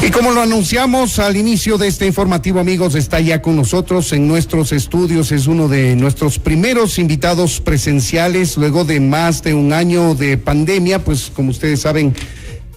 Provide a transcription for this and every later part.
Y como lo anunciamos al inicio de este informativo, amigos, está ya con nosotros en nuestros estudios, es uno de nuestros primeros invitados presenciales luego de más de un año de pandemia. Pues como ustedes saben,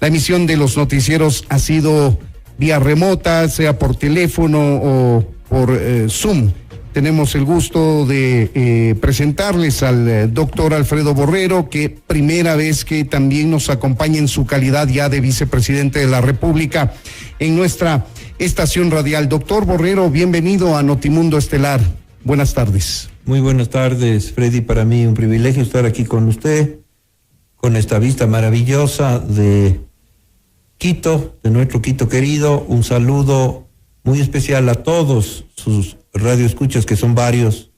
la emisión de los noticieros ha sido vía remota, sea por teléfono o por Zoom. Tenemos el gusto de presentarles al doctor Alfredo Borrero, que primera vez que también nos acompaña en su calidad ya de vicepresidente de la República en nuestra estación radial. Doctor Borrero, bienvenido a Notimundo Estelar. Buenas tardes. Muy buenas tardes, Freddy. Para mí un privilegio estar aquí con usted, con esta vista maravillosa de Quito, de nuestro Quito querido. Un saludo muy especial a todos sus radioescuchas, que son varios,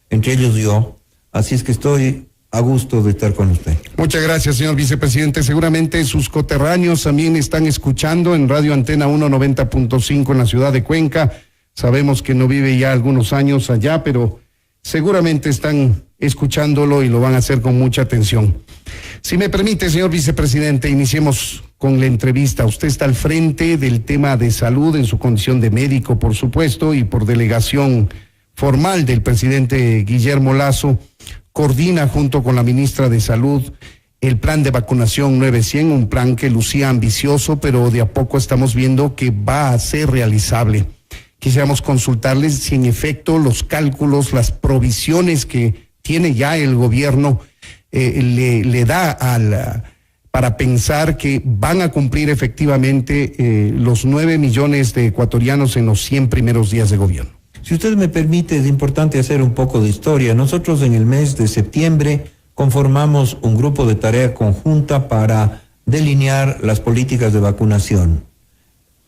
entre ellos yo. Así es que estoy a gusto de estar con usted. Muchas gracias, señor vicepresidente. Seguramente sus coterráneos también están escuchando en Radio Antena 190.5 en la ciudad de Cuenca. Sabemos que no vive ya algunos años allá, pero seguramente están escuchándolo y lo van a hacer con mucha atención. Si me permite, señor vicepresidente, iniciemos con la entrevista. Usted está al frente del tema de salud en su condición de médico, por supuesto, y por delegación formal del presidente Guillermo Lasso. Coordina junto con la ministra de Salud el plan de vacunación 900, un plan que lucía ambicioso, pero de a poco estamos viendo que va a ser realizable. Quisiéramos consultarles si en efecto los cálculos, las provisiones que tiene ya el gobierno le da para pensar que van a cumplir efectivamente los 9 millones de ecuatorianos en los 100 primeros días de gobierno. Si usted me permite, es importante hacer un poco de historia. Nosotros en el mes de septiembre conformamos un grupo de tarea conjunta para delinear las políticas de vacunación.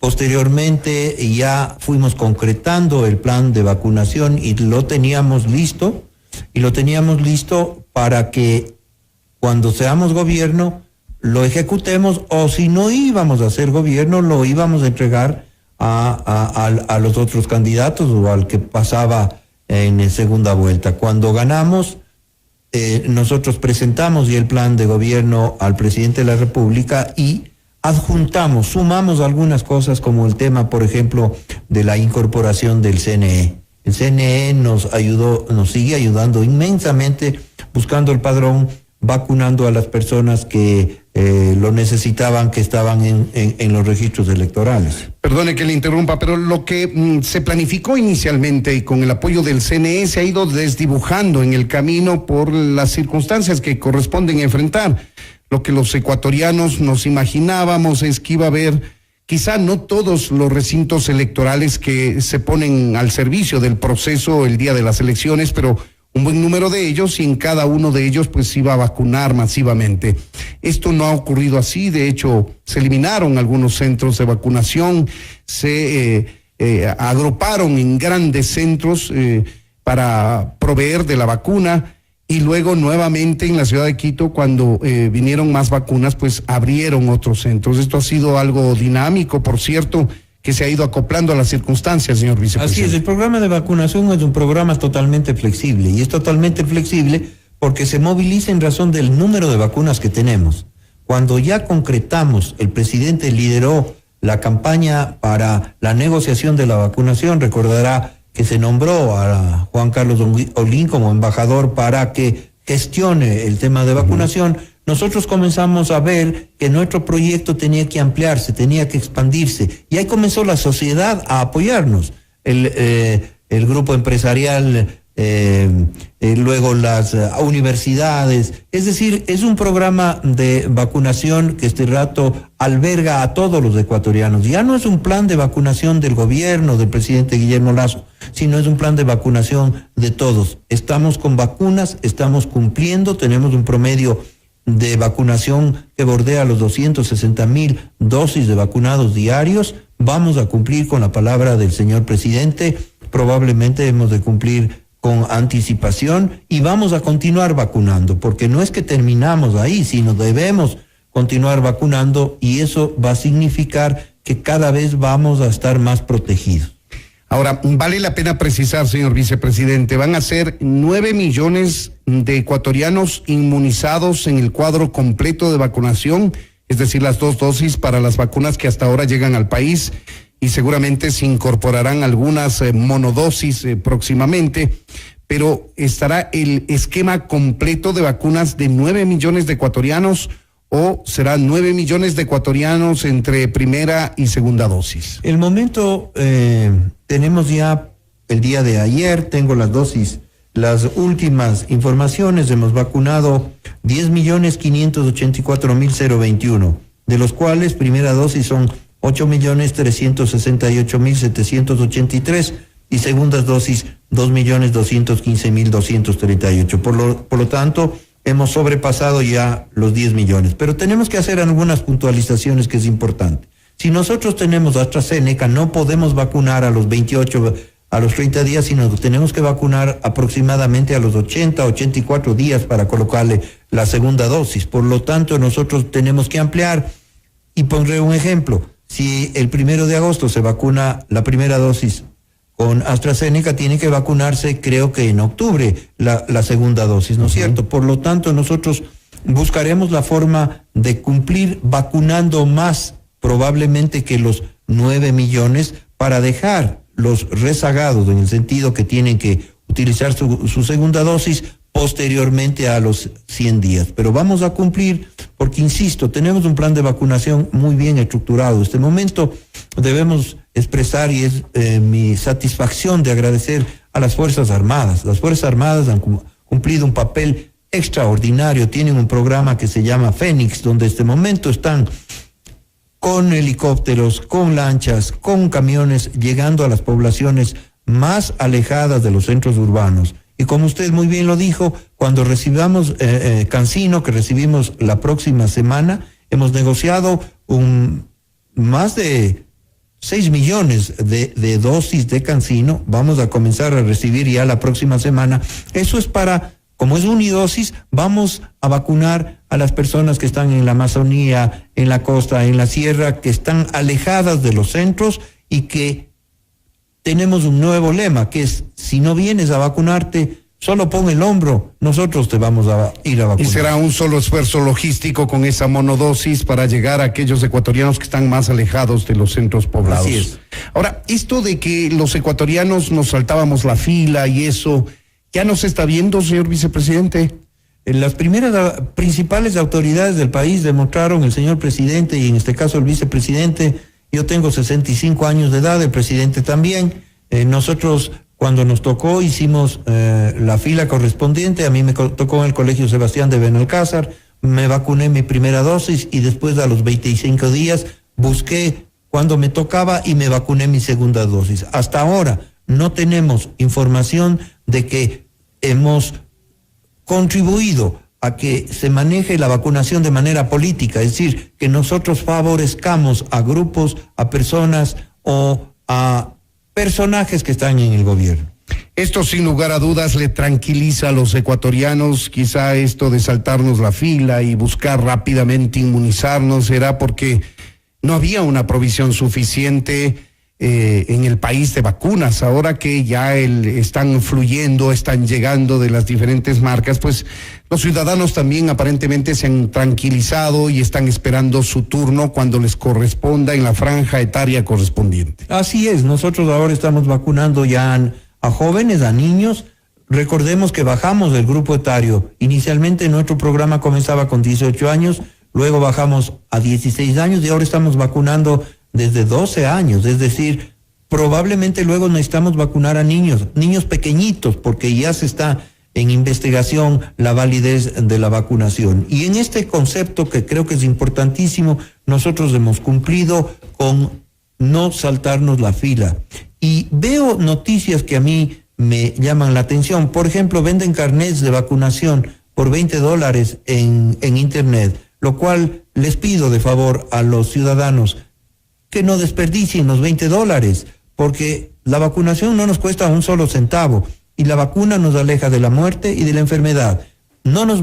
Posteriormente ya fuimos concretando el plan de vacunación y lo teníamos listo para que cuando seamos gobierno lo ejecutemos, o si no íbamos a ser gobierno lo íbamos a entregar a los otros candidatos o al que pasaba en segunda vuelta. Cuando ganamos, nosotros presentamos ya el plan de gobierno al presidente de la República y sumamos algunas cosas, como el tema, por ejemplo, de la incorporación del CNE. El CNE nos sigue ayudando inmensamente, buscando el padrón, vacunando a las personas que lo necesitaban, que estaban en los registros electorales. Perdone que le interrumpa, pero lo que se planificó inicialmente y con el apoyo del CNE se ha ido desdibujando en el camino por las circunstancias que corresponden enfrentar. Lo que los ecuatorianos nos imaginábamos es que iba a haber, quizá no todos los recintos electorales que se ponen al servicio del proceso el día de las elecciones, pero un buen número de ellos, y en cada uno de ellos pues se iba a vacunar masivamente. Esto no ha ocurrido así. De hecho, se eliminaron algunos centros de vacunación, se agruparon en grandes centros para proveer de la vacuna, y luego nuevamente en la ciudad de Quito, cuando vinieron más vacunas, pues abrieron otros centros. Esto ha sido algo dinámico, por cierto, que se ha ido acoplando a las circunstancias, señor vicepresidente. Así es, el programa de vacunación es un programa totalmente flexible, y es totalmente flexible porque se moviliza en razón del número de vacunas que tenemos. Cuando ya concretamos, el presidente lideró la campaña para la negociación de la vacunación. Recordará que se nombró a Juan Carlos Olín como embajador para que gestione el tema de vacunación. Nosotros comenzamos a ver que nuestro proyecto tenía que ampliarse, tenía que expandirse, y ahí comenzó la sociedad a apoyarnos. El grupo empresarial, luego las universidades. Es decir, es un programa de vacunación que este rato alberga a todos los ecuatorianos. Ya no es un plan de vacunación del gobierno del presidente Guillermo Lasso, sino es un plan de vacunación de todos. Estamos con vacunas, estamos cumpliendo, tenemos un promedio de vacunación que bordea los 260,000 dosis de vacunados diarios. Vamos a cumplir con la palabra del señor presidente, probablemente hemos de cumplir con anticipación, y vamos a continuar vacunando, porque no es que terminamos ahí, sino debemos continuar vacunando, y eso va a significar que cada vez vamos a estar más protegidos. Ahora, vale la pena precisar, señor vicepresidente, van a ser 9 millones de ecuatorianos inmunizados en el cuadro completo de vacunación. es decir, las 2 dosis para las vacunas que hasta ahora llegan al país, y seguramente se incorporarán algunas monodosis próximamente, pero ¿estará el esquema completo de vacunas de 9 millones de ecuatorianos o serán 9 millones de ecuatorianos entre primera y segunda dosis? El momento, tenemos ya el día de ayer, tengo las dosis, las últimas informaciones, hemos vacunado 10.584.021, de los cuales primera dosis son 8.368.783 y segundas dosis 2.215.238. Por lo tanto, hemos sobrepasado ya los 10 millones. Pero tenemos que hacer algunas puntualizaciones que es importante. Si nosotros tenemos AstraZeneca, no podemos vacunar a los 28, a los 30 días, sino que tenemos que vacunar aproximadamente a los 80, 84 días para colocarle la segunda dosis. Por lo tanto, nosotros tenemos que ampliar, y pondré un ejemplo. Si el 1 de agosto se vacuna la primera dosis con AstraZeneca, tiene que vacunarse, creo que en octubre, la segunda dosis, ¿no es cierto? Por lo tanto, nosotros buscaremos la forma de cumplir vacunando más, probablemente que los 9 millones, para dejar los rezagados, en el sentido que tienen que utilizar su segunda dosis posteriormente a los 100 días. Pero vamos a cumplir, porque insisto, tenemos un plan de vacunación muy bien estructurado. En este momento debemos expresar, y es mi satisfacción de agradecer a las Fuerzas Armadas. Las Fuerzas Armadas han cumplido un papel extraordinario, tienen un programa que se llama Fénix, donde en este momento están con helicópteros, con lanchas, con camiones, llegando a las poblaciones más alejadas de los centros urbanos. Y como usted muy bien lo dijo, cuando recibamos Cancino, que recibimos la próxima semana, hemos negociado más de 6 millones de dosis de Cancino. Vamos a comenzar a recibir ya la próxima semana. Eso es para, como es unidosis, vamos a vacunar a las personas que están en la Amazonía, en la costa, en la sierra, que están alejadas de los centros, y que tenemos un nuevo lema, que es: si no vienes a vacunarte, solo pon el hombro, nosotros te vamos a ir a vacunar. Y será un solo esfuerzo logístico con esa monodosis para llegar a aquellos ecuatorianos que están más alejados de los centros poblados. Así es. Ahora, esto de que los ecuatorianos nos saltábamos la fila y eso, ¿ya no se está viendo, señor vicepresidente? Las principales autoridades del país demostraron, el señor presidente y en este caso el vicepresidente. Yo tengo 65 años de edad, el presidente también. Nosotros, cuando nos tocó, hicimos la fila correspondiente. A mí me tocó en el Colegio Sebastián de Benalcázar, me vacuné mi primera dosis y después, a los 25 días, busqué cuando me tocaba y me vacuné mi segunda dosis. Hasta ahora no tenemos información de que hemos contribuido a que se maneje la vacunación de manera política, es decir, que nosotros favorezcamos a grupos, a personas o a personajes que están en el gobierno. Esto, sin lugar a dudas, le tranquiliza a los ecuatorianos. Quizá esto de saltarnos la fila y buscar rápidamente inmunizarnos será porque no había una provisión suficiente en el país de vacunas. Ahora que ya están fluyendo, están llegando de las diferentes marcas, pues los ciudadanos también aparentemente se han tranquilizado y están esperando su turno cuando les corresponda en la franja etaria correspondiente. Así es, nosotros ahora estamos vacunando ya a jóvenes, a niños. Recordemos que bajamos el grupo etario. Inicialmente nuestro programa comenzaba con 18 años, luego bajamos a 16 años y ahora estamos vacunando desde 12 años, es decir, probablemente luego necesitamos vacunar a niños pequeñitos, porque ya se está en investigación la validez de la vacunación. Y en este concepto, que creo que es importantísimo, nosotros hemos cumplido con no saltarnos la fila. Y veo noticias que a mí me llaman la atención. Por ejemplo, venden carnets de vacunación por $20 en internet, lo cual les pido de favor a los ciudadanos que no desperdicien los $20, porque la vacunación no nos cuesta un solo centavo y la vacuna nos aleja de la muerte y de la enfermedad. No nos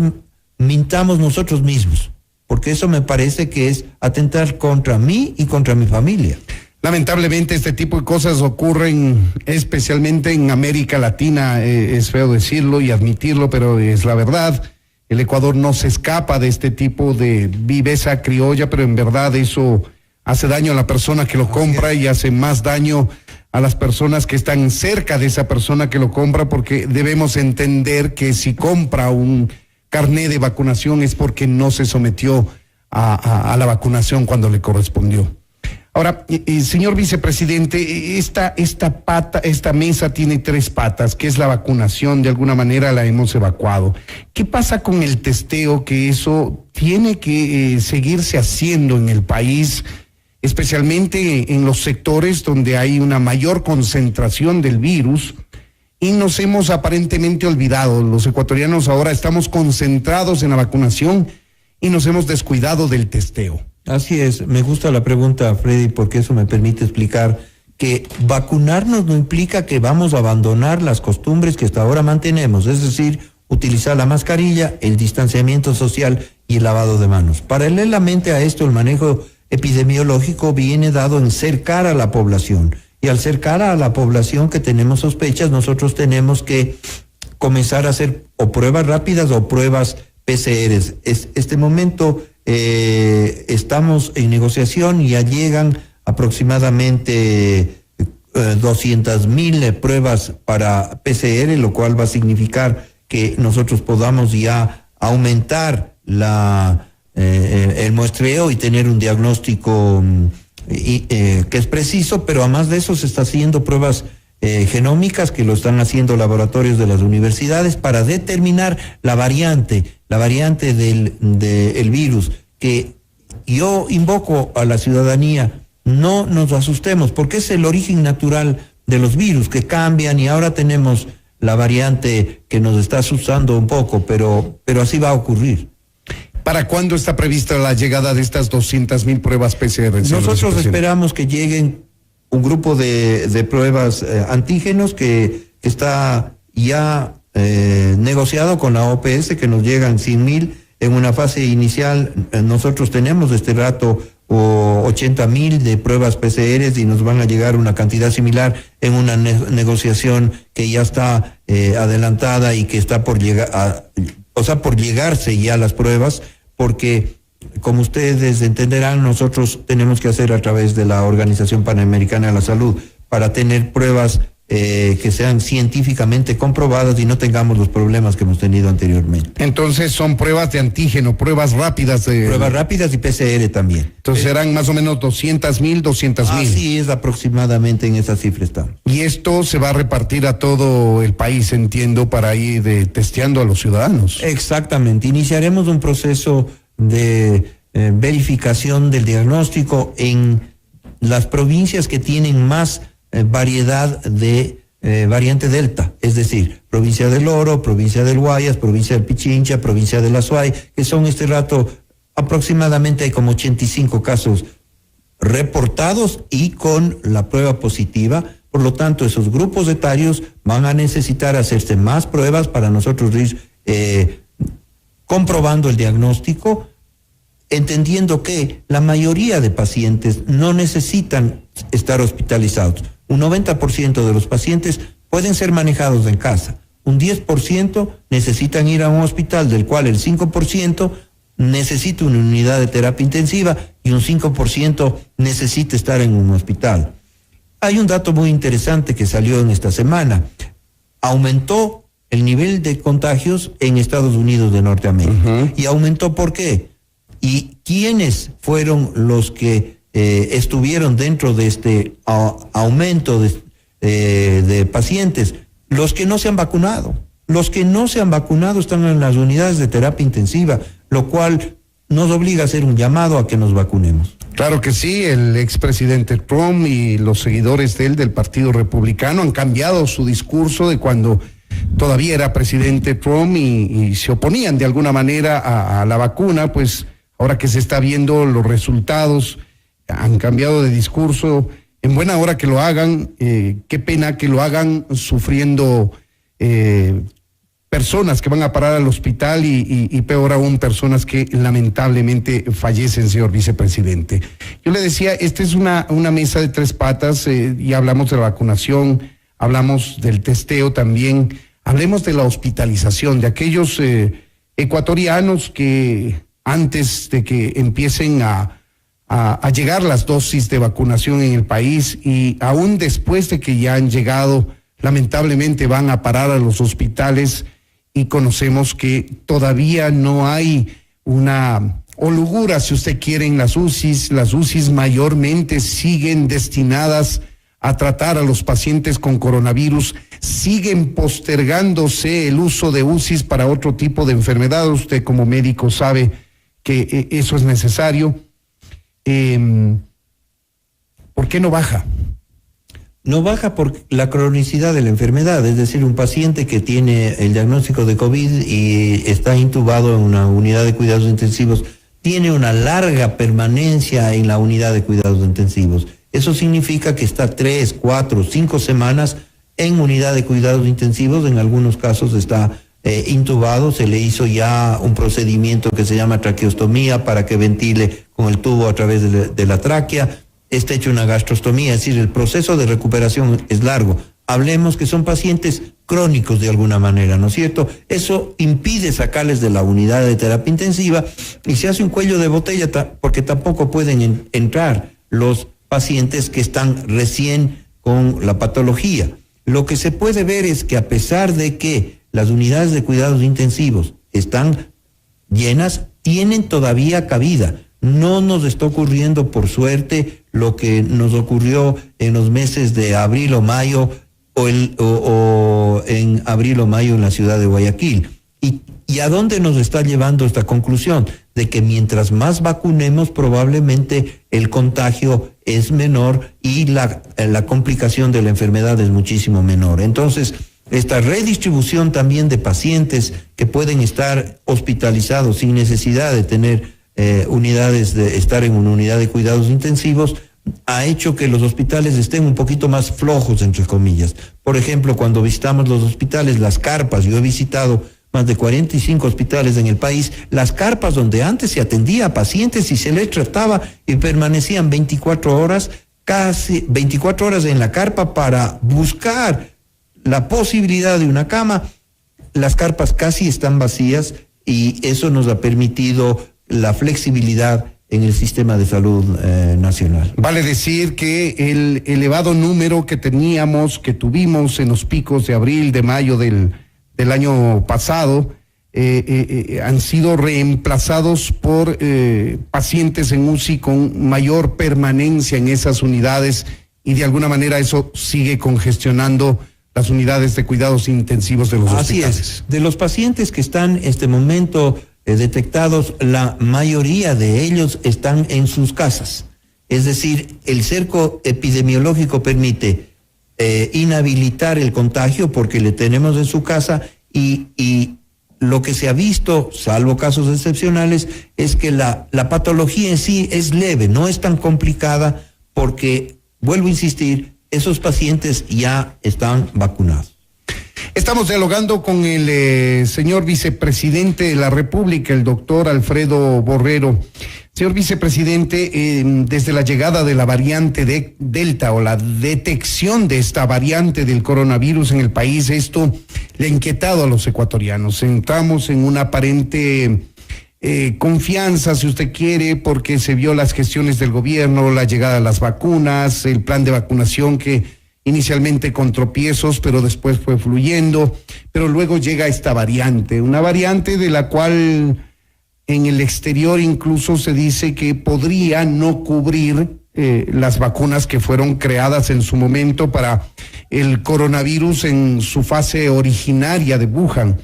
mintamos nosotros mismos, porque eso me parece que es atentar contra mí y contra mi familia. Lamentablemente este tipo de cosas ocurren especialmente en América Latina, es feo decirlo y admitirlo, pero es la verdad. El Ecuador no se escapa de este tipo de viveza criolla, pero en verdad eso hace daño a la persona que lo compra y hace más daño a las personas que están cerca de esa persona que lo compra, porque debemos entender que si compra un carné de vacunación es porque no se sometió a la vacunación cuando le correspondió. Ahora, señor vicepresidente, esta mesa tiene 3 patas, que es la vacunación, de alguna manera la hemos evacuado. ¿Qué pasa con el testeo? Que eso tiene que seguirse haciendo en el país, especialmente en los sectores donde hay una mayor concentración del virus, y nos hemos aparentemente olvidado. Los ecuatorianos ahora estamos concentrados en la vacunación y nos hemos descuidado del testeo. Así es, me gusta la pregunta, Freddy, porque eso me permite explicar que vacunarnos no implica que vamos a abandonar las costumbres que hasta ahora mantenemos, es decir, utilizar la mascarilla, el distanciamiento social y el lavado de manos. Paralelamente a esto, el manejo epidemiológico viene dado en cercar a la población, y al cercar a la población que tenemos sospechas, nosotros tenemos que comenzar a hacer o pruebas rápidas o pruebas PCRs. Este momento estamos en negociación y ya llegan aproximadamente 200,000 pruebas para PCR, lo cual va a significar que nosotros podamos ya aumentar el muestreo y tener un diagnóstico que es preciso, pero además de eso se está haciendo pruebas genómicas que lo están haciendo laboratorios de las universidades para determinar la variante del virus, que yo invoco a la ciudadanía, no nos asustemos, porque es el origen natural de los virus que cambian, y ahora tenemos la variante que nos está asustando un poco, pero así va a ocurrir. ¿Para cuándo está prevista la llegada de estas 200,000 pruebas PCR? Nosotros esperamos que lleguen un grupo de pruebas antígenos que está ya negociado con la OPS, que nos llegan 100,000 en una fase inicial. Nosotros tenemos este rato 80,000 de pruebas PCR y nos van a llegar una cantidad similar en una negociación que ya está adelantada y que está por llegar, por llegarse ya las pruebas, porque como ustedes entenderán, nosotros tenemos que hacer a través de la Organización Panamericana de la Salud para tener pruebas que sean científicamente comprobadas y no tengamos los problemas que hemos tenido anteriormente. Entonces son pruebas de antígeno, pruebas rápidas. Pruebas rápidas y PCR también. Entonces serán más o menos 200,000. Así es, aproximadamente en esa cifra estamos. Y esto se va a repartir a todo el país, entiendo, para ir testeando a los ciudadanos. Exactamente. Iniciaremos un proceso de verificación del diagnóstico en las provincias que tienen más variedad de variante Delta, es decir, provincia del Oro, provincia del Guayas, provincia del Pichincha, provincia de la Suay, que son este rato aproximadamente hay como 85 casos reportados y con la prueba positiva. Por lo tanto, esos grupos etarios van a necesitar hacerse más pruebas para nosotros ir comprobando el diagnóstico, entendiendo que la mayoría de pacientes no necesitan estar hospitalizados. Un 90% de los pacientes pueden ser manejados en casa. Un 10% necesitan ir a un hospital, del cual el 5% necesita una unidad de terapia intensiva y un 5% necesita estar en un hospital. Hay un dato muy interesante que salió en esta semana. Aumentó el nivel de contagios en Estados Unidos de Norteamérica. ¿Y aumentó por qué? ¿Y quiénes fueron los que estuvieron dentro de este aumento de pacientes? Los que no se han vacunado. Los que no se han vacunado están en las unidades de terapia intensiva, lo cual nos obliga a hacer un llamado a que nos vacunemos. Claro que sí, el expresidente Trump y los seguidores de él, del Partido Republicano, han cambiado su discurso de cuando todavía era presidente Trump y se oponían de alguna manera a la vacuna. Pues ahora que se está viendo los resultados, han cambiado de discurso. En buena hora que lo hagan, qué pena que lo hagan sufriendo personas que van a parar al hospital y peor aún, personas que lamentablemente fallecen, señor vicepresidente. Yo le decía, esta es una mesa de 3 patas, y hablamos de la vacunación, hablamos del testeo también, hablemos de la hospitalización, de aquellos ecuatorianos que antes de que empiecen a llegar las dosis de vacunación en el país y aún después de que ya han llegado, lamentablemente van a parar a los hospitales y conocemos que todavía no hay una holgura, si usted quiere, en las UCIs. Las UCIs mayormente siguen destinadas a tratar a los pacientes con coronavirus, siguen postergándose el uso de UCIs para otro tipo de enfermedad. Usted como médico sabe que eso es necesario. ¿Por qué no baja? No baja por la cronicidad de la enfermedad, es decir, un paciente que tiene el diagnóstico de COVID y está intubado en una unidad de cuidados intensivos, tiene una larga permanencia en la unidad de cuidados intensivos. Eso significa que está 3, 4, 5 semanas en unidad de cuidados intensivos, en algunos casos está intubado, se le hizo ya un procedimiento que se llama traqueostomía para que ventile con el tubo a través de la tráquea, está hecho una gastrostomía, es decir, el proceso de recuperación es largo. Hablemos que son pacientes crónicos de alguna manera, ¿no es cierto? Eso impide sacarles de la unidad de terapia intensiva y se hace un cuello de botella porque tampoco pueden entrar los pacientes que están recién con la patología. Lo que se puede ver es que a pesar de que las unidades de cuidados intensivos están llenas, tienen todavía cabida. No nos está ocurriendo, por suerte, lo que nos ocurrió en los meses de abril o mayo o en abril o mayo en la ciudad de Guayaquil. ¿Y a dónde nos está llevando esta conclusión? De que mientras más vacunemos, probablemente el contagio es menor y la complicación de la enfermedad es muchísimo menor. Entonces, esta redistribución también de pacientes que pueden estar hospitalizados sin necesidad de tener estar en una unidad de cuidados intensivos, ha hecho que los hospitales estén un poquito más flojos, entre comillas. Por ejemplo, cuando visitamos los hospitales, las carpas, yo he visitado más de 45 hospitales en el país, las carpas donde antes se atendía a pacientes y se les trataba y permanecían 24 horas, casi 24 horas en la carpa para buscar la posibilidad de una cama, las carpas casi están vacías y eso nos ha permitido la flexibilidad en el sistema de salud nacional. Vale decir que el elevado número que tuvimos en los picos de abril, de mayo del año pasado, han sido reemplazados por pacientes en UCI con mayor permanencia en esas unidades y de alguna manera eso sigue congestionando las unidades de cuidados intensivos de los hospitales. Así es. De los pacientes que están en este momento detectados, la mayoría de ellos están en sus casas. Es decir, el cerco epidemiológico permite inhabilitar el contagio porque le tenemos en su casa y lo que se ha visto, salvo casos excepcionales, es que la patología en sí es leve, no es tan complicada porque, vuelvo a insistir, esos pacientes ya están vacunados. Estamos dialogando con el señor vicepresidente de la República, el doctor Alfredo Borrero. Señor vicepresidente, desde la llegada de la variante de Delta o la detección de esta variante del coronavirus en el país, esto le ha inquietado a los ecuatorianos. Entramos en una aparente confianza, si usted quiere, porque se vio las gestiones del gobierno, la llegada de las vacunas, el plan de vacunación que inicialmente con tropiezos, pero después fue fluyendo, pero luego llega esta variante, una variante de la cual en el exterior incluso se dice que podría no cubrir las vacunas que fueron creadas en su momento para el coronavirus en su fase originaria de Wuhan.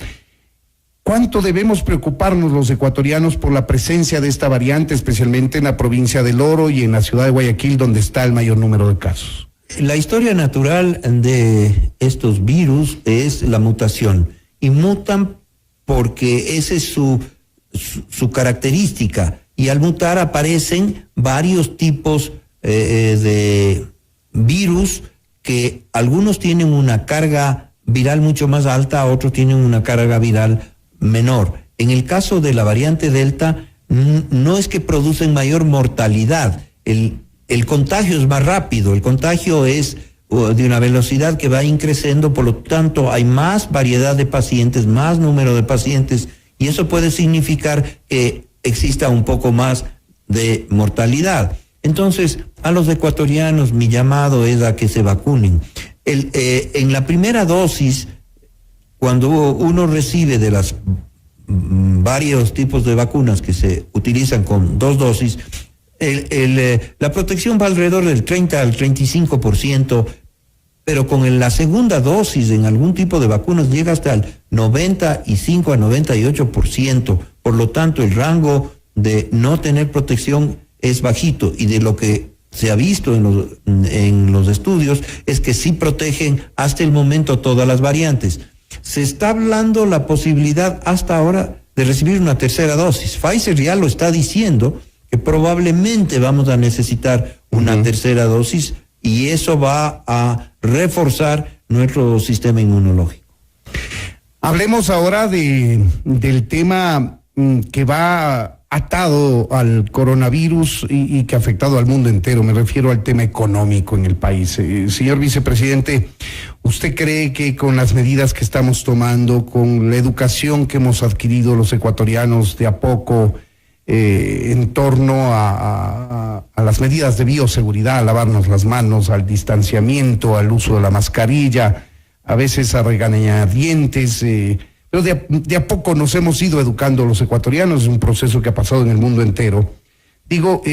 ¿Cuánto debemos preocuparnos los ecuatorianos por la presencia de esta variante, especialmente en la provincia del Oro y en la ciudad de Guayaquil, donde está el mayor número de casos? La historia natural de estos virus es la mutación y mutan porque esa es su característica y al mutar aparecen varios tipos de virus que algunos tienen una carga viral mucho más alta, otros tienen una carga viral menor. En el caso de la variante Delta no es que producen mayor mortalidad, el contagio es más rápido, el contagio es de una velocidad que va increciendo, por lo tanto hay más variedad de pacientes, más número de pacientes y eso puede significar que exista un poco más de mortalidad. Entonces, a los ecuatorianos mi llamado es a que se vacunen. En la primera dosis, cuando uno recibe de las varios tipos de vacunas que se utilizan con 2 dosis, la protección va alrededor del 30 al 35%, pero con la segunda dosis en algún tipo de vacunas llega hasta el 95 a 98%. Por lo tanto, el rango de no tener protección es bajito, y de lo que se ha visto en los estudios es que sí protegen hasta el momento todas las variantes. Se está hablando la posibilidad hasta ahora de recibir una tercera dosis. Pfizer ya lo está diciendo, que probablemente vamos a necesitar una tercera dosis, y eso va a reforzar nuestro sistema inmunológico. Hablemos ahora del tema que va atado al coronavirus y que ha afectado al mundo entero. Me refiero al tema económico en el país. Señor vicepresidente, ¿usted cree que con las medidas que estamos tomando, con la educación que hemos adquirido los ecuatorianos de a poco, en torno a las medidas de bioseguridad, a lavarnos las manos, al distanciamiento, al uso de la mascarilla, a veces a regañadientes, pero de a poco nos hemos ido educando los ecuatorianos? Es un proceso que ha pasado en el mundo entero. Digo,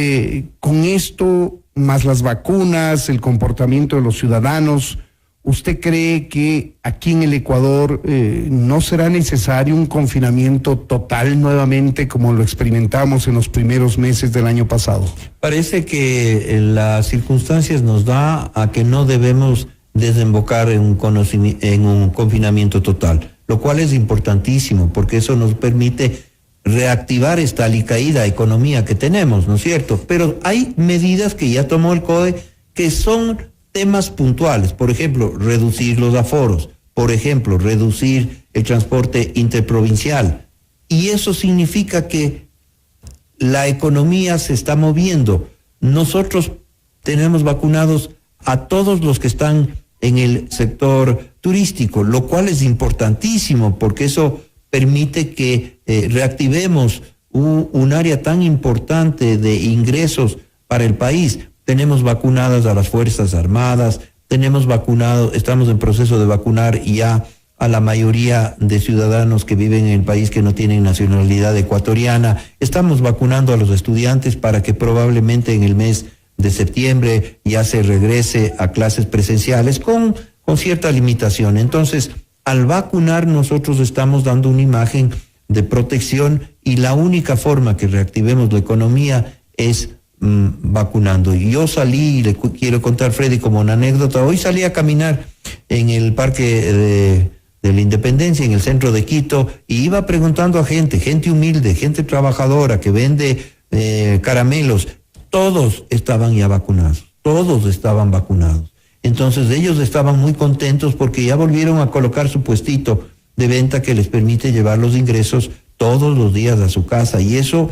con esto, más las vacunas, el comportamiento de los ciudadanos, ¿usted cree que aquí en el Ecuador no será necesario un confinamiento total nuevamente como lo experimentamos en los primeros meses del año pasado? Parece que las circunstancias nos da a que no debemos desembocar en un confinamiento total, lo cual es importantísimo porque eso nos permite reactivar esta alicaída economía que tenemos, ¿no es cierto? Pero hay medidas que ya tomó el COE que son temas puntuales. Por ejemplo, reducir los aforos, por ejemplo, reducir el transporte interprovincial, y eso significa que la economía se está moviendo. Nosotros tenemos vacunados a todos los que están en el sector turístico, lo cual es importantísimo porque eso permite que reactivemos un área tan importante de ingresos para el país. Tenemos vacunadas a las Fuerzas Armadas, estamos en proceso de vacunar ya a la mayoría de ciudadanos que viven en el país que no tienen nacionalidad ecuatoriana. Estamos vacunando a los estudiantes para que probablemente en el mes de septiembre ya se regrese a clases presenciales con cierta limitación. Entonces, al vacunar nosotros estamos dando una imagen de protección, y la única forma que reactivemos la economía es vacunando. Y yo salí, y le quiero contar, Freddy, como una anécdota, hoy salí a caminar en el Parque de la Independencia, en el centro de Quito, y iba preguntando a gente humilde, gente trabajadora que vende caramelos. Todos estaban ya vacunados, todos estaban vacunados. Entonces ellos estaban muy contentos porque ya volvieron a colocar su puestito de venta que les permite llevar los ingresos todos los días a su casa, y eso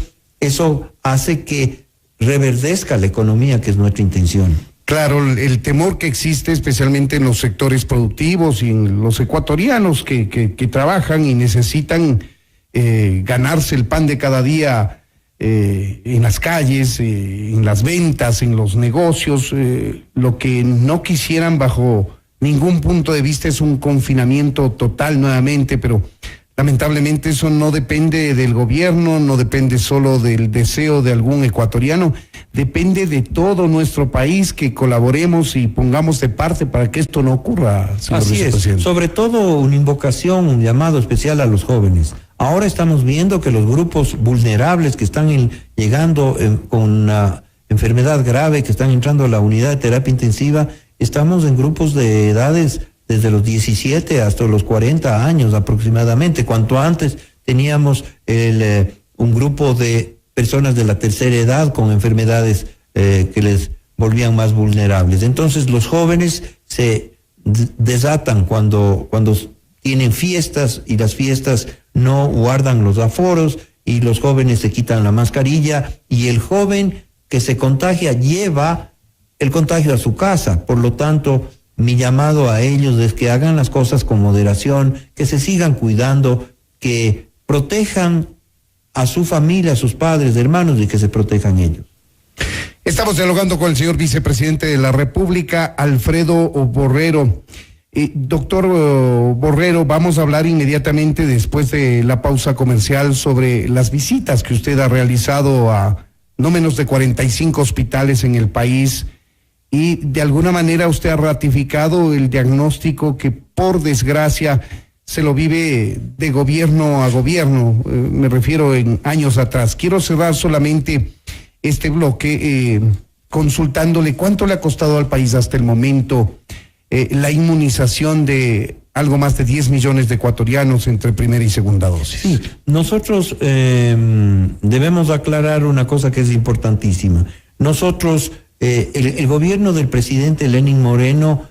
hace que reverdezca la economía, que es nuestra intención. Claro, el temor que existe especialmente en los sectores productivos y en los ecuatorianos que trabajan y necesitan ganarse el pan de cada día en las calles, en las ventas, en los negocios. Lo que no quisieran bajo ningún punto de vista es un confinamiento total nuevamente, pero lamentablemente eso no depende del gobierno, no depende solo del deseo de algún ecuatoriano, depende de todo nuestro país, que colaboremos y pongamos de parte para que esto no ocurra, señor vicepresidente. Es, sobre todo una invocación, un llamado especial a los jóvenes. Ahora estamos viendo que los grupos vulnerables que están llegando con una enfermedad grave, que están entrando a la unidad de terapia intensiva, estamos en grupos de edades desde los 17 hasta los 40 años aproximadamente. Cuanto antes teníamos un grupo de personas de la tercera edad con enfermedades que les volvían más vulnerables. Entonces los jóvenes se desatan cuando tienen fiestas, y las fiestas no guardan los aforos, y los jóvenes se quitan la mascarilla, y el joven que se contagia lleva el contagio a su casa. Por lo tanto, mi llamado a ellos es que hagan las cosas con moderación, que se sigan cuidando, que protejan a su familia, a sus padres, hermanos, y que se protejan ellos. Estamos dialogando con el señor vicepresidente de la República, Alfredo Borrero. Doctor Borrero, vamos a hablar inmediatamente después de la pausa comercial sobre las visitas que usted ha realizado a no menos de 45 hospitales en el país, y de alguna manera usted ha ratificado el diagnóstico que por desgracia se lo vive de gobierno a gobierno, me refiero en años atrás. Quiero cerrar solamente este bloque consultándole cuánto le ha costado al país hasta el momento la inmunización de algo más de 10 millones de ecuatorianos entre primera y segunda dosis. Sí, nosotros debemos aclarar una cosa que es importantísima. Nosotros, el gobierno del presidente Lenín Moreno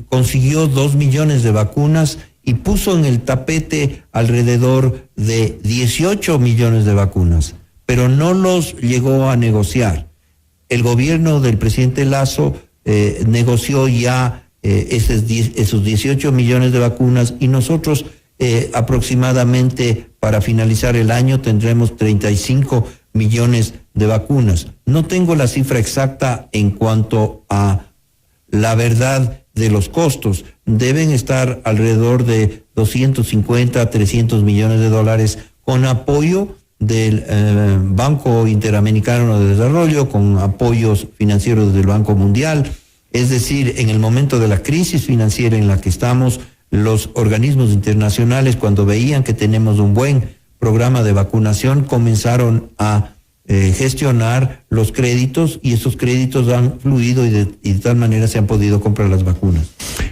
consiguió 2 millones de vacunas y puso en el tapete alrededor de 18 millones de vacunas, pero no los llegó a negociar. El gobierno del presidente Lasso negoció ya esos 18 millones de vacunas, y nosotros aproximadamente para finalizar el año tendremos 35 millones de vacunas. No tengo la cifra exacta en cuanto a la verdad de los costos. Deben estar alrededor de 250 a 300 millones de dólares con apoyo del Banco Interamericano de Desarrollo, con apoyos financieros del Banco Mundial. Es decir, en el momento de la crisis financiera en la que estamos, los organismos internacionales, cuando veían que tenemos un buen programa de vacunación, comenzaron a gestionar los créditos, y esos créditos han fluido y de tal manera se han podido comprar las vacunas.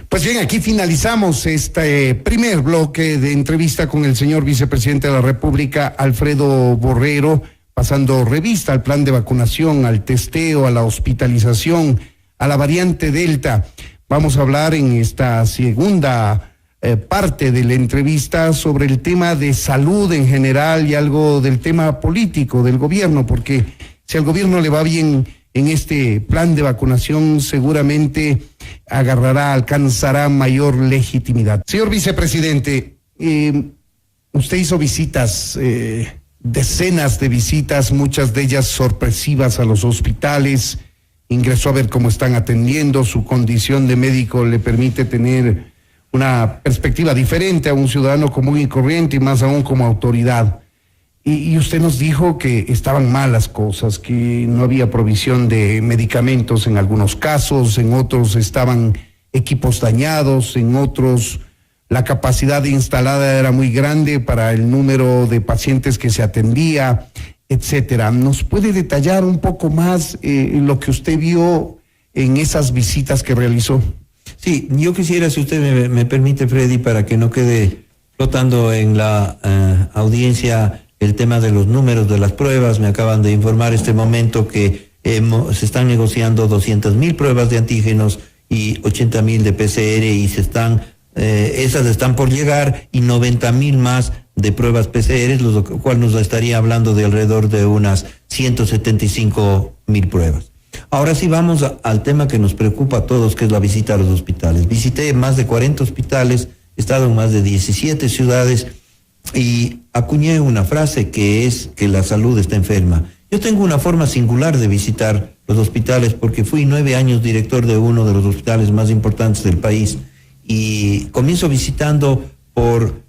Pues bien, aquí finalizamos este primer bloque de entrevista con el señor vicepresidente de la República, Alfredo Borrero, pasando revista al plan de vacunación, al testeo, a la hospitalización, a la variante Delta. Vamos a hablar en esta segunda parte de la entrevista sobre el tema de salud en general y algo del tema político del gobierno, porque si al gobierno le va bien en este plan de vacunación, seguramente alcanzará mayor legitimidad. Señor vicepresidente, usted hizo visitas, decenas de visitas, muchas de ellas sorpresivas a los hospitales, ingresó a ver cómo están atendiendo, su condición de médico le permite tener una perspectiva diferente a un ciudadano común y corriente, y más aún como autoridad. Y usted nos dijo que estaban mal las cosas, que no había provisión de medicamentos en algunos casos, en otros estaban equipos dañados, en otros la capacidad instalada era muy grande para el número de pacientes que se atendía, etcétera. ¿Nos puede detallar un poco más lo que usted vio en esas visitas que realizó? Sí, yo quisiera, si usted me permite, Freddy, para que no quede flotando en la audiencia el tema de los números de las pruebas. Me acaban de informar este momento que se están negociando 200,000 pruebas de antígenos y 80,000 de PCR, y esas están por llegar, y 90,000 más de pruebas PCR, lo cual nos estaría hablando de alrededor de unas 175,000 pruebas. Ahora sí vamos al tema que nos preocupa a todos, que es la visita a los hospitales. Visité más de 40 hospitales, he estado en más de 17 ciudades y acuñé una frase que es que la salud está enferma. Yo tengo una forma singular de visitar los hospitales porque fui 9 años director de uno de los hospitales más importantes del país, y comienzo visitando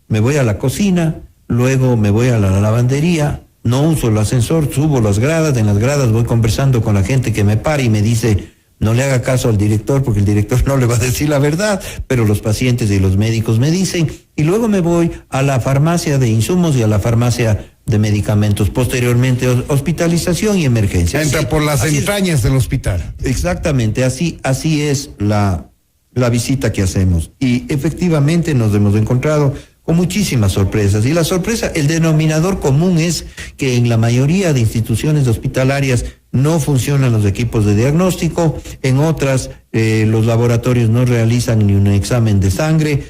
me voy a la cocina, luego me voy a la lavandería, no uso el ascensor, subo las gradas, en las gradas voy conversando con la gente que me para y me dice, no le haga caso al director porque el director no le va a decir la verdad, pero los pacientes y los médicos me dicen, y luego me voy a la farmacia de insumos y a la farmacia de medicamentos, posteriormente hospitalización y emergencia. Entra por las entrañas del hospital. Exactamente, así es la visita que hacemos, y efectivamente nos hemos encontrado con muchísimas sorpresas, y la sorpresa, el denominador común es que en la mayoría de instituciones hospitalarias no funcionan los equipos de diagnóstico, en otras los laboratorios no realizan ni un examen de sangre,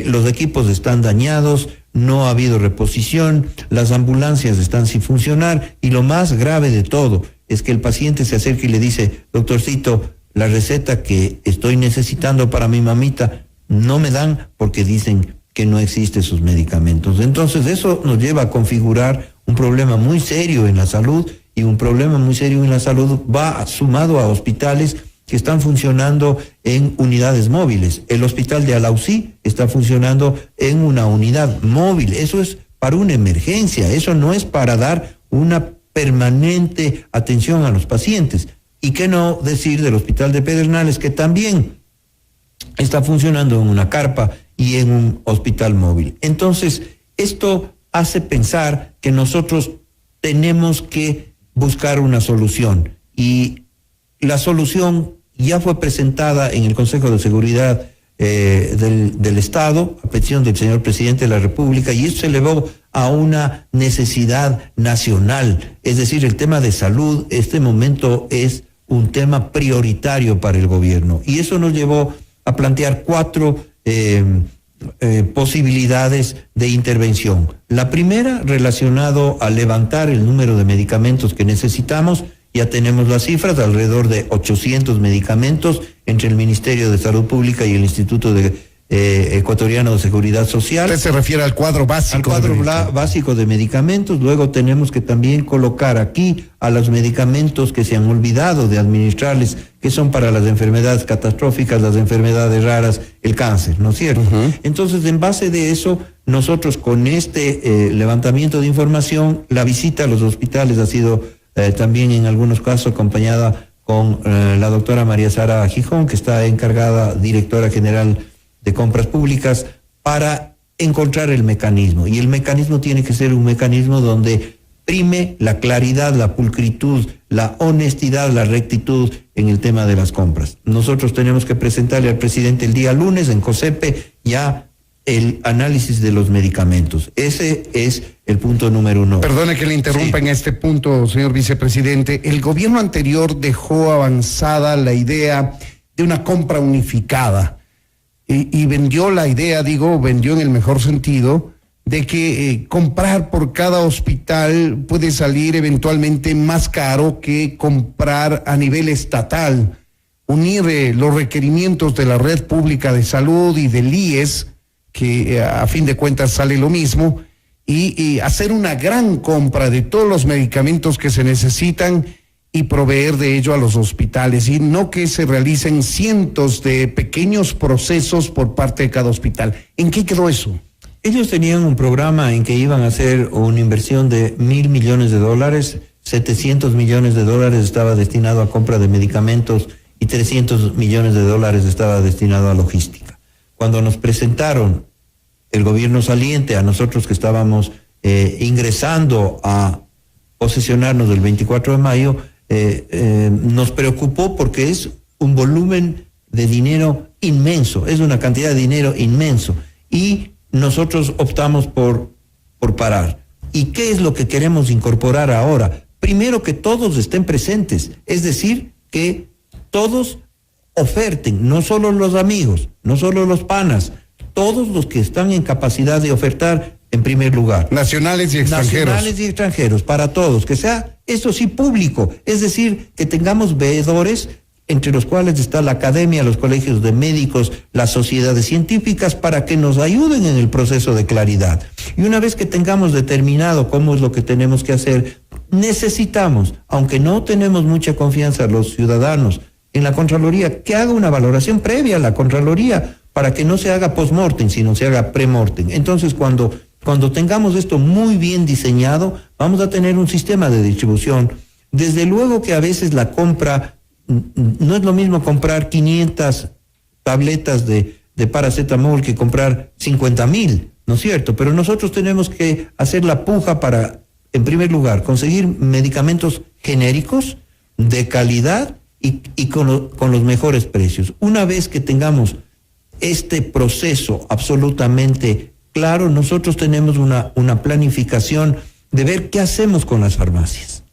los equipos están dañados, no ha habido reposición, las ambulancias están sin funcionar, y lo más grave de todo es que el paciente se acerca y le dice, doctorcito, la receta que estoy necesitando para mi mamita no me dan porque dicen que no existen sus medicamentos. Entonces eso nos lleva a configurar un problema muy serio en la salud, y un problema muy serio en la salud va sumado a hospitales que están funcionando en unidades móviles. El hospital de Alausí está funcionando en una unidad móvil. Eso es para una emergencia, eso no es para dar una permanente atención a los pacientes. Y qué no decir del hospital de Pedernales, que también está funcionando en una carpa y en un hospital móvil. Entonces, esto hace pensar que nosotros tenemos que buscar una solución, y la solución ya fue presentada en el Consejo de Seguridad del Estado, a petición del señor presidente de la República, y esto se elevó a una necesidad nacional. Es decir, el tema de salud, este momento es un tema prioritario para el gobierno, y eso nos llevó a plantear 4 posibilidades de intervención. La primera, relacionado a levantar el número de medicamentos que necesitamos. Ya tenemos las cifras, alrededor de 800 medicamentos entre el Ministerio de Salud Pública y el Instituto Ecuatoriano de Seguridad Social. Usted se refiere al cuadro básico. Al cuadro básico de medicamentos. Luego tenemos que también colocar aquí a los medicamentos que se han olvidado de administrarles, que son para las enfermedades catastróficas, las enfermedades raras, el cáncer, ¿no es cierto? Entonces, en base de eso, nosotros con este levantamiento de información, la visita a los hospitales ha sido también en algunos casos acompañada con la doctora María Sara Gijón, que está encargada, directora general de compras públicas, para encontrar el mecanismo. Y el mecanismo tiene que ser un mecanismo donde prime la claridad, la pulcritud, la honestidad, la rectitud en el tema de las compras. Nosotros tenemos que presentarle al presidente el día lunes en COSEPE ya el análisis de los medicamentos. Ese es el punto número 1. Perdone que le interrumpa en este punto, señor vicepresidente. El gobierno anterior dejó avanzada la idea de una compra unificada y vendió la idea, vendió en el mejor sentido, de que comprar por cada hospital puede salir eventualmente más caro que comprar a nivel estatal. Unir los requerimientos de la red pública de salud y del IES, que a fin de cuentas sale lo mismo, y hacer una gran compra de todos los medicamentos que se necesitan y proveer de ello a los hospitales, y no que se realicen cientos de pequeños procesos por parte de cada hospital. ¿En qué quedó eso? Ellos tenían un programa en que iban a hacer una inversión de $1.000 millones, 700 millones de dólares estaba destinado a compra de medicamentos y 300 millones de dólares estaba destinado a logística. Cuando nos presentaron el gobierno saliente, a nosotros que estábamos ingresando a posesionarnos del 24 de mayo, nos preocupó porque es un volumen de dinero inmenso, es una cantidad de dinero inmenso, y nosotros optamos por parar. ¿Y qué es lo que queremos incorporar ahora? Primero, que todos estén presentes, es decir, que todos oferten, no solo los amigos, no solo los panas, todos los que están en capacidad de ofertar en primer lugar. Nacionales y extranjeros. Nacionales y extranjeros, para todos, que sea, eso sí, público, es decir, que tengamos veedores, entre los cuales está la academia, los colegios de médicos, las sociedades científicas, para que nos ayuden en el proceso de claridad. Y una vez que tengamos determinado cómo es lo que tenemos que hacer, necesitamos, aunque no tenemos mucha confianza los ciudadanos en la Contraloría, que haga una valoración previa a la Contraloría, para que no se haga post-mortem, sino se haga pre-mortem. Entonces, cuando tengamos esto muy bien diseñado, vamos a tener un sistema de distribución. Desde luego que a veces la compra, no es lo mismo comprar 500 tabletas de paracetamol que comprar 50,000, ¿no es cierto? Pero nosotros tenemos que hacer la puja para, en primer lugar, conseguir medicamentos genéricos, de calidad y con los mejores precios. Una vez que tengamos este proceso absolutamente claro, nosotros tenemos una planificación de ver qué hacemos con las farmacias.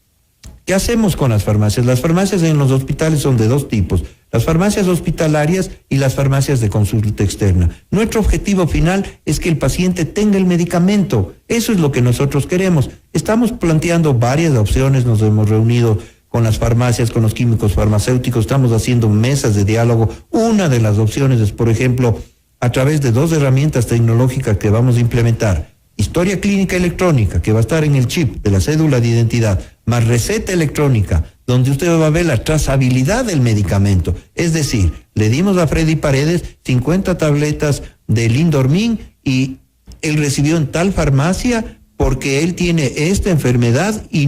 ¿Qué hacemos con las farmacias? Las farmacias en los hospitales son de dos tipos: las farmacias hospitalarias y las farmacias de consulta externa. Nuestro objetivo final es que el paciente tenga el medicamento. Eso es lo que nosotros queremos. Estamos planteando varias opciones, nos hemos reunido con las farmacias, con los químicos farmacéuticos, estamos haciendo mesas de diálogo. Una de las opciones es, por ejemplo, a través de 2 herramientas tecnológicas que vamos a implementar: historia clínica electrónica, que va a estar en el chip de la cédula de identidad, más receta electrónica, donde usted va a ver la trazabilidad del medicamento. Es decir, le dimos a Freddy Paredes 50 tabletas de Lindormin y él recibió en tal farmacia porque él tiene esta enfermedad y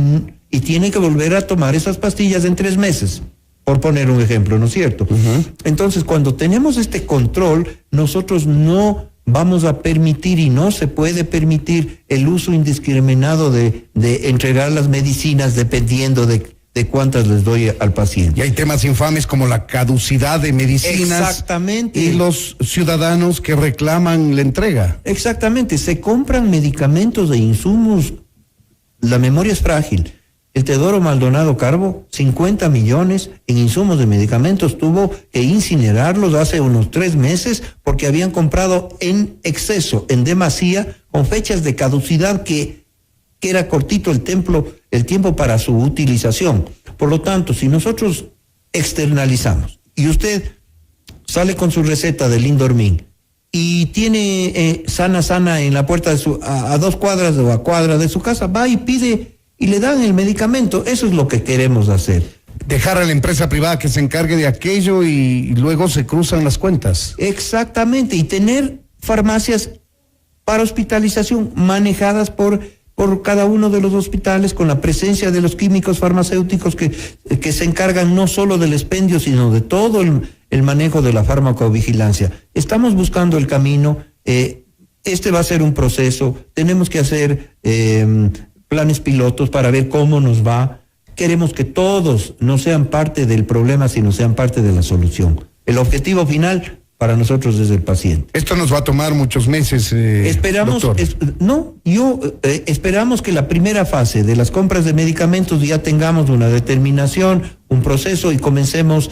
tiene que volver a tomar esas pastillas en 3 meses, por poner un ejemplo, ¿no es cierto? Entonces, cuando tenemos este control, nosotros no vamos a permitir, y no se puede permitir, el uso indiscriminado de entregar las medicinas dependiendo de cuántas les doy al paciente. Y hay temas infames como la caducidad de medicinas. Exactamente. Y los ciudadanos que reclaman la entrega. Exactamente. Se compran medicamentos e insumos. La memoria es frágil. El Teodoro Maldonado Carbo, 50 millones en insumos de medicamentos, tuvo que incinerarlos hace unos 3 meses porque habían comprado en exceso, en demasía, con fechas de caducidad que era cortito el tiempo para su utilización. Por lo tanto, si nosotros externalizamos y usted sale con su receta de Lindormin y tiene sana en la puerta de a 2 cuadras o a cuadra de su casa, va y pide y le dan el medicamento. Eso es lo que queremos hacer. Dejar a la empresa privada que se encargue de aquello y luego se cruzan las cuentas. Exactamente, y tener farmacias para hospitalización manejadas por cada uno de los hospitales, con la presencia de los químicos farmacéuticos que se encargan no solo del expendio, sino de todo el manejo de la farmacovigilancia. Estamos buscando el camino. Este va a ser un proceso. Tenemos que hacer planes pilotos para ver cómo nos va. Queremos que todos no sean parte del problema, sino sean parte de la solución. El objetivo final para nosotros es el paciente. Esto nos va a tomar muchos meses, esperamos, doctor. Esperamos que la primera fase de las compras de medicamentos ya tengamos una determinación, un proceso, y comencemos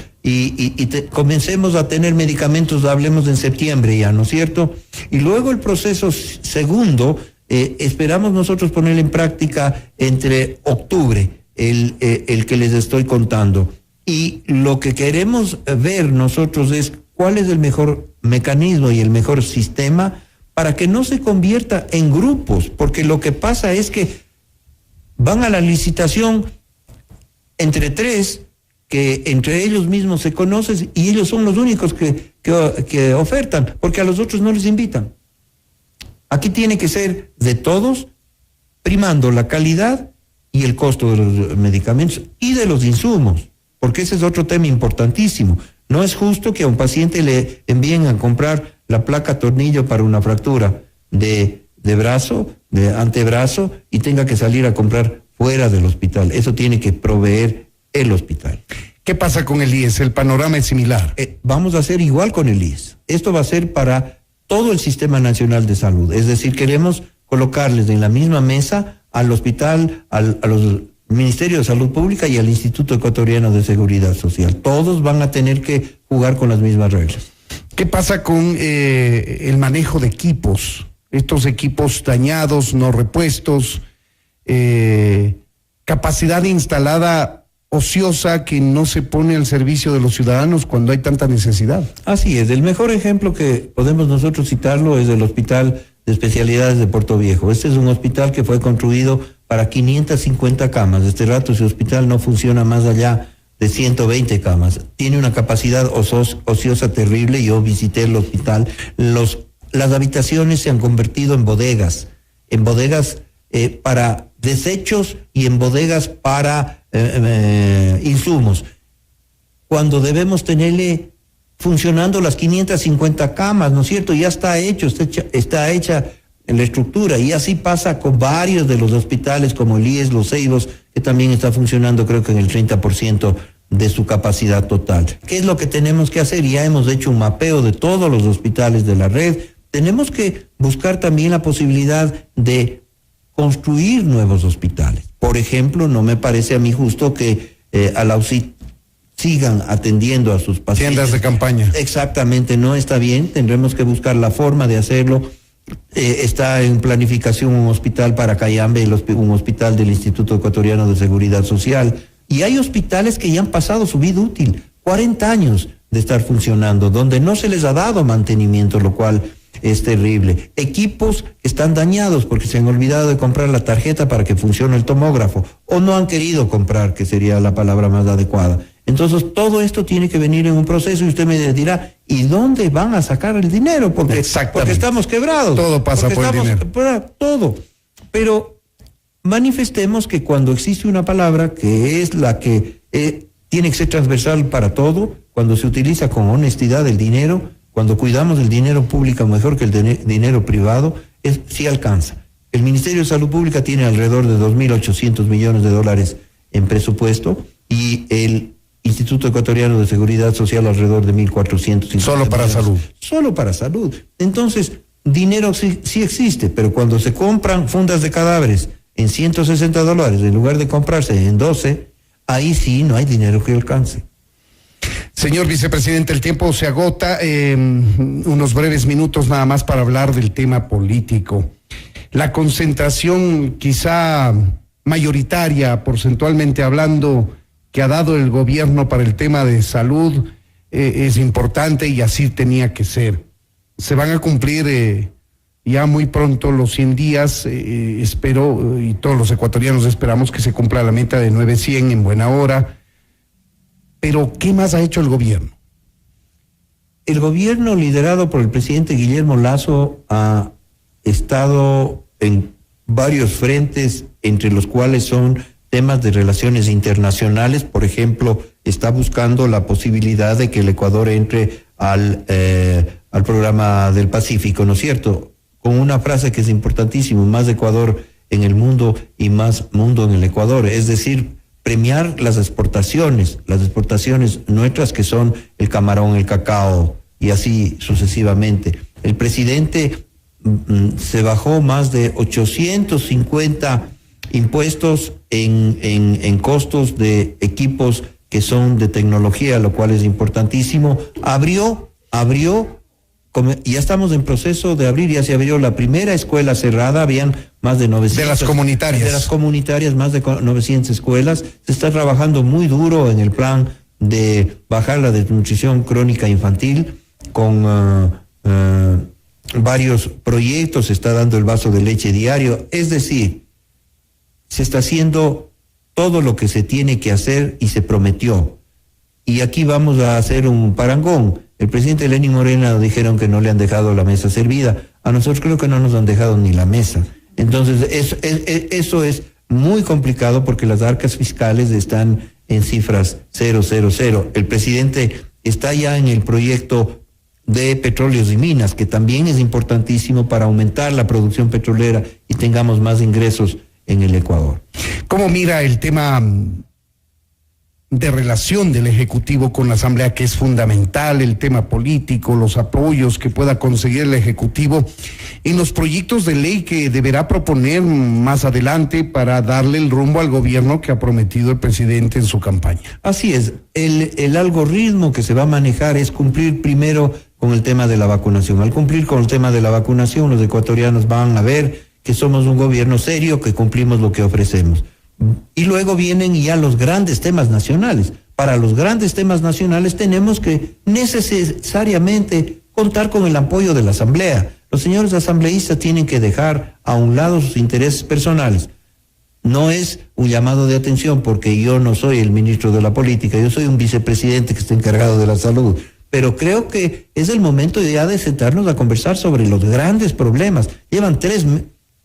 a tener medicamentos, hablemos en septiembre ya, ¿no es cierto? Y luego el proceso segundo, esperamos nosotros poner en práctica entre octubre, el que les estoy contando. Y lo que queremos ver nosotros es cuál es el mejor mecanismo y el mejor sistema para que no se convierta en grupos, porque lo que pasa es que van a la licitación entre 3, que entre ellos mismos se conocen, y ellos son los únicos que ofertan, porque a los otros no les invitan. Aquí tiene que ser de todos, primando la calidad y el costo de los medicamentos y de los insumos, porque ese es otro tema importantísimo. No es justo que a un paciente le envíen a comprar la placa tornillo para una fractura de brazo, de antebrazo, y tenga que salir a comprar fuera del hospital. Eso tiene que proveer el hospital. ¿Qué pasa con el IES? El panorama es similar. Vamos a hacer igual con el IES. Esto va a ser para todo el Sistema Nacional de Salud. Es decir, queremos colocarles en la misma mesa al hospital, a los Ministerio de Salud Pública y al Instituto Ecuatoriano de Seguridad Social. Todos van a tener que jugar con las mismas reglas. ¿Qué pasa con el manejo de equipos? Estos equipos dañados, no repuestos, capacidad instalada ociosa que no se pone al servicio de los ciudadanos cuando hay tanta necesidad. Así es. El mejor ejemplo que podemos nosotros citarlo es el Hospital de Especialidades de Puerto Viejo. Este es un hospital que fue construido para 550 camas. Este rato ese hospital no funciona más allá de 120 camas. Tiene una capacidad ociosa terrible. Yo visité el hospital. Las habitaciones se han convertido en bodegas para desechos y en bodegas para insumos, cuando debemos tenerle funcionando las 550 camas, ¿no es cierto? Ya está está hecha en la estructura, y así pasa con varios de los hospitales como el IES, Los Ceibos, que también está funcionando creo que en el 30% de su capacidad total. ¿Qué es lo que tenemos que hacer? Ya hemos hecho un mapeo de todos los hospitales de la red. Tenemos que buscar también la posibilidad de construir nuevos hospitales. Por ejemplo, no me parece a mí justo que a la UCI sigan atendiendo a sus pacientes. Tiendas de campaña. Exactamente, no está bien. Tendremos que buscar la forma de hacerlo. Está en planificación un hospital para Cayambe, un hospital del Instituto Ecuatoriano de Seguridad Social. Y hay hospitales que ya han pasado su vida útil, 40 años. de estar funcionando, donde no se les ha dado mantenimiento, lo cual es terrible. Equipos que están dañados porque se han olvidado de comprar la tarjeta para que funcione el tomógrafo, o no han querido comprar, que sería la palabra más adecuada. Entonces, todo esto tiene que venir en un proceso y usted me dirá, ¿y dónde van a sacar el dinero? Porque estamos quebrados. Todo pasa por el dinero. Todo. Pero manifestemos que cuando existe una palabra que es la que tiene que ser transversal para todo, cuando se utiliza con honestidad el dinero, cuando cuidamos el dinero público mejor que el dinero privado, sí alcanza. El Ministerio de Salud Pública tiene alrededor de 2.800 millones de dólares en presupuesto y el Instituto Ecuatoriano de Seguridad Social alrededor de 1.450 Solo para millones. salud. Solo para salud. Entonces, dinero sí existe, pero cuando se compran fundas de cadáveres en $160 en lugar de comprarse en 12, ahí sí no hay dinero que alcance. Señor vicepresidente, el tiempo se agota. Unos breves minutos nada más para hablar del tema político. La concentración quizá mayoritaria, porcentualmente hablando, que ha dado el gobierno para el tema de salud es importante y así tenía que ser. Se van a cumplir ya muy pronto los 100 días, espero, y todos los ecuatorianos esperamos que se cumpla la meta de 900 en buena hora. Pero, ¿qué más ha hecho el gobierno? El gobierno liderado por el presidente Guillermo Lasso ha estado en varios frentes, entre los cuales son temas de relaciones internacionales. Por ejemplo, está buscando la posibilidad de que el Ecuador entre al programa del Pacífico, ¿no es cierto? Con una frase que es importantísima: más Ecuador en el mundo y más mundo en el Ecuador. Es decir, premiar las exportaciones nuestras, que son el camarón, el cacao y así sucesivamente. El presidente se bajó más de 850 impuestos en costos de equipos que son de tecnología, lo cual es importantísimo. Abrió, ya estamos en proceso de abrir, ya se abrió la primera escuela cerrada, habían más de 900. De las comunitarias. De las comunitarias, más de 900 escuelas. Se está trabajando muy duro en el plan de bajar la desnutrición crónica infantil, con varios proyectos. Se está dando el vaso de leche diario. Es decir, se está haciendo todo lo que se tiene que hacer y se prometió. Y aquí vamos a hacer un parangón. El presidente Lenín Moreno dijeron que no le han dejado la mesa servida. A nosotros creo que no nos han dejado ni la mesa. Entonces, eso es muy complicado porque las arcas fiscales están en cifras 000. El presidente está ya en el proyecto de petróleos y minas, que también es importantísimo para aumentar la producción petrolera y tengamos más ingresos en el Ecuador. ¿Cómo mira el tema de relación del Ejecutivo con la Asamblea, que es fundamental, el tema político, los apoyos que pueda conseguir el Ejecutivo en los proyectos de ley que deberá proponer más adelante para darle el rumbo al gobierno que ha prometido el presidente en su campaña? Así es, el algoritmo que se va a manejar es cumplir primero con el tema de la vacunación. Al cumplir con el tema de la vacunación, los ecuatorianos van a ver que somos un gobierno serio, que cumplimos lo que ofrecemos. Y luego vienen ya los grandes temas nacionales. Para los grandes temas nacionales tenemos que necesariamente contar con el apoyo de la Asamblea. Los señores asambleístas tienen que dejar a un lado sus intereses personales. No es un llamado de atención porque yo no soy el ministro de la política, yo soy un vicepresidente que está encargado de la salud. Pero creo que es el momento ya de sentarnos a conversar sobre los grandes problemas.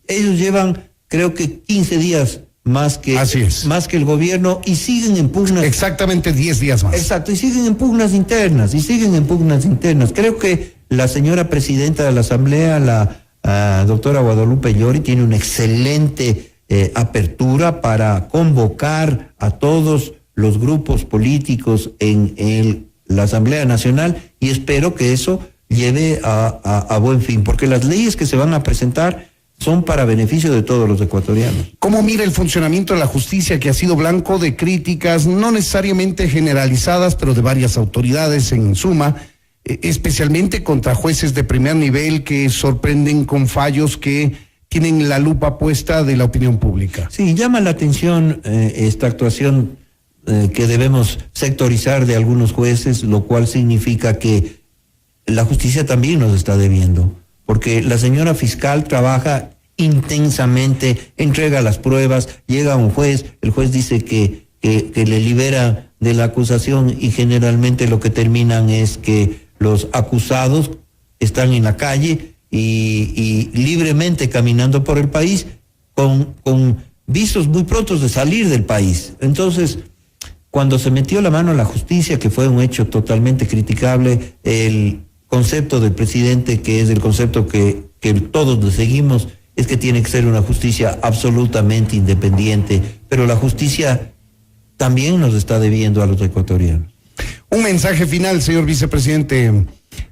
Ellos llevan creo que 15 días más que el gobierno y siguen en pugnas. Exactamente 10 días más. Exacto, y siguen en pugnas internas. Creo que la señora presidenta de la Asamblea, la doctora Guadalupe Llori, tiene una excelente apertura para convocar a todos los grupos políticos en la Asamblea Nacional, y espero que eso lleve a buen fin, porque las leyes que se van a presentar son para beneficio de todos los ecuatorianos. ¿Cómo mira el funcionamiento de la justicia, que ha sido blanco de críticas, no necesariamente generalizadas, pero de varias autoridades en suma, especialmente contra jueces de primer nivel que sorprenden con fallos que tienen la lupa puesta de la opinión pública? Sí, llama la atención esta actuación que debemos sectorizar de algunos jueces, lo cual significa que la justicia también nos está debiendo, porque la señora fiscal trabaja intensamente, entrega las pruebas, llega a un juez, el juez dice que le libera de la acusación y generalmente lo que terminan es que los acusados están en la calle y libremente caminando por el país con visos muy prontos de salir del país. Entonces, cuando se metió la mano a la justicia, que fue un hecho totalmente criticable, el concepto del presidente, que es el concepto que todos le seguimos, es que tiene que ser una justicia absolutamente independiente, pero la justicia también nos está debiendo a los ecuatorianos. Un mensaje final, señor vicepresidente,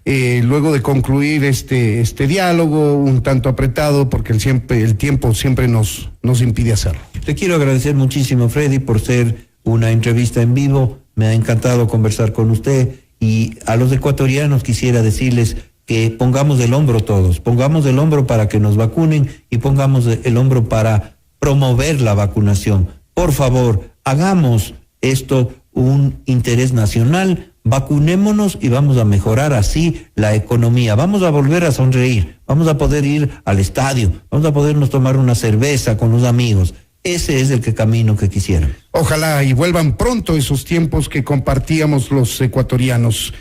luego de concluir este diálogo un tanto apretado, porque el tiempo siempre nos impide hacerlo. Te quiero agradecer muchísimo, Freddy, por ser una entrevista en vivo. Me ha encantado conversar con usted, y a los ecuatorianos quisiera decirles que pongamos el hombro todos, pongamos el hombro para que nos vacunen y pongamos el hombro para promover la vacunación. Por favor, hagamos esto un interés nacional, vacunémonos y vamos a mejorar así la economía, vamos a volver a sonreír, vamos a poder ir al estadio, vamos a podernos tomar una cerveza con los amigos. Ese es el camino que quisiera. Ojalá y vuelvan pronto esos tiempos que compartíamos los ecuatorianos.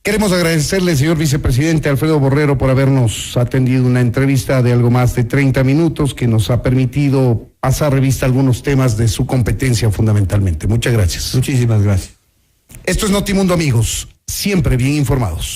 Queremos agradecerle, señor vicepresidente Alfredo Borrero, por habernos atendido una entrevista de algo más de 30 minutos que nos ha permitido pasar revista a algunos temas de su competencia fundamentalmente. Muchas gracias. Muchísimas gracias. Esto es Notimundo, amigos, siempre bien informados.